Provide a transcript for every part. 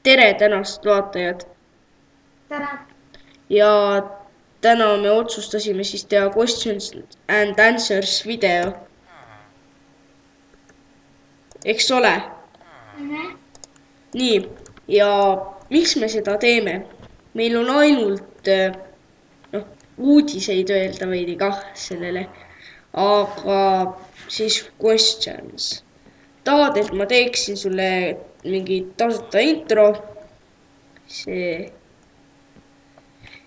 tere tänast vaatajad tere! ja täna me otsustasime siis teha questions and answers video, eks ole? Nii, ja miks me seda teeme? Meil on ainult uudiseid öelda veidi kah sellele, aga siis questions. Tahad, et ma teeksin sulle mingi tasuta intro? See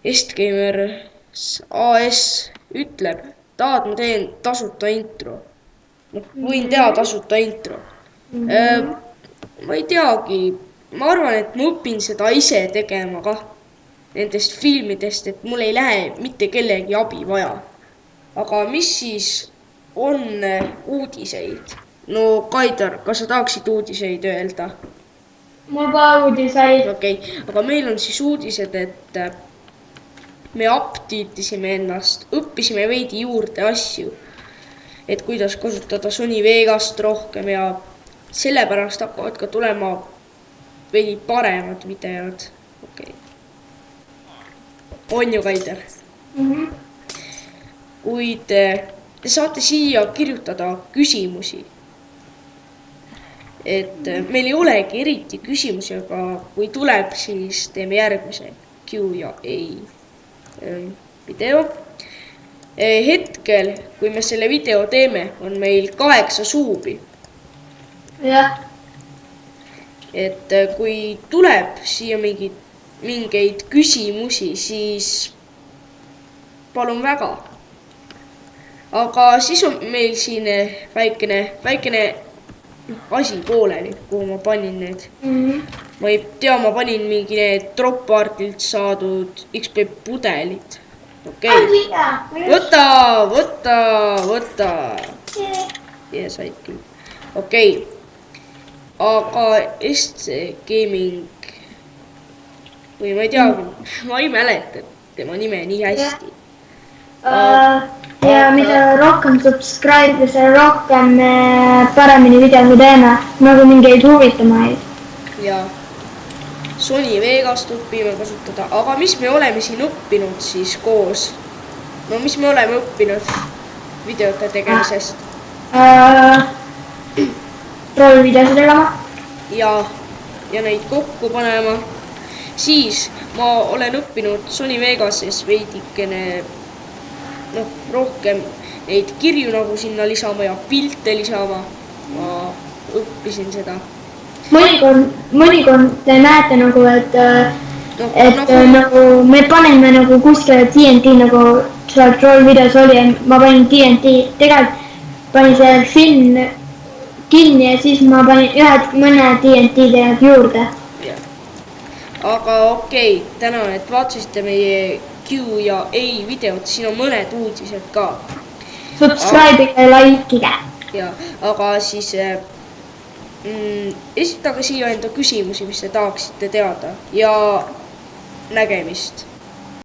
Estgamer AS ütleb, tahad, ma teen tasuta intro. Võin teha tasuta intro. Ma ei teagi, ma arvan, et ma õpin seda ise tegema kah nendest filmidest, et mul ei lähe mitte kellegi abi vaja. Aga mis siis on uudiseid? No Kaidar, kas sa tahaksid uudiseid öelda? Mul pole uudiseid. Okei, aga meil on siis uudised, et me update'isime ennast, õppisime veidi juurde asju, et kuidas kasutada Sony Vegast rohkem ja sellepärast hakkavad ka tulema veidi paremad videod. Okei. On ju, Kaider? Kuid te saate siia kirjutada küsimusi. Et meil ei olegi eriti küsimusi, aga kui tuleb, siis teeme järgmise Q ja A video. Hetkel, kui me selle video teeme, on meil 8 suubi. Jah. Et kui tuleb siia mingeid küsimusi, siis palun väga. Aga siis on meil siin väikene asi pooleli, kuhu ma panin need. Ma ei tea, ma panin mingi need drop-artilt saadud XP pudelid. Okei. Võta. Ja said küll. Okei. Aga SC Gaming või ma ei tea, ma ei mäleta tema nime nii hästi. Ja mida rohkem subscribe, see rohkem paremini videosid teeme, nagu mingeid huvitamaid. Ja Sony Vegast õpime kasutada, aga mis me oleme siin õppinud siis koos? No mis me oleme õppinud videote tegemisest? Rollvideosid tegema. Ja neid kokku panema. Siis ma olen õppinud Sony Vegases veidikene rohkem neid kirju nagu sinna lisama ja pilte lisama. Ma õppisin seda. Mõnikord te näete nagu, et nagu me paneme nagu kuskile TNT, nagu seal troll videos oli, ma panin TNT, tegelikult panin see film kinni ja siis ma panin mõne TNT tead juurde. Aga okei, tänan, et vaatasite meie Q ja A videot, siin on mõned uudised ka. Subscribe ja likeige. Ja, aga siis esitage siia enda küsimusi, mis te tahaksite teada ja nägemist.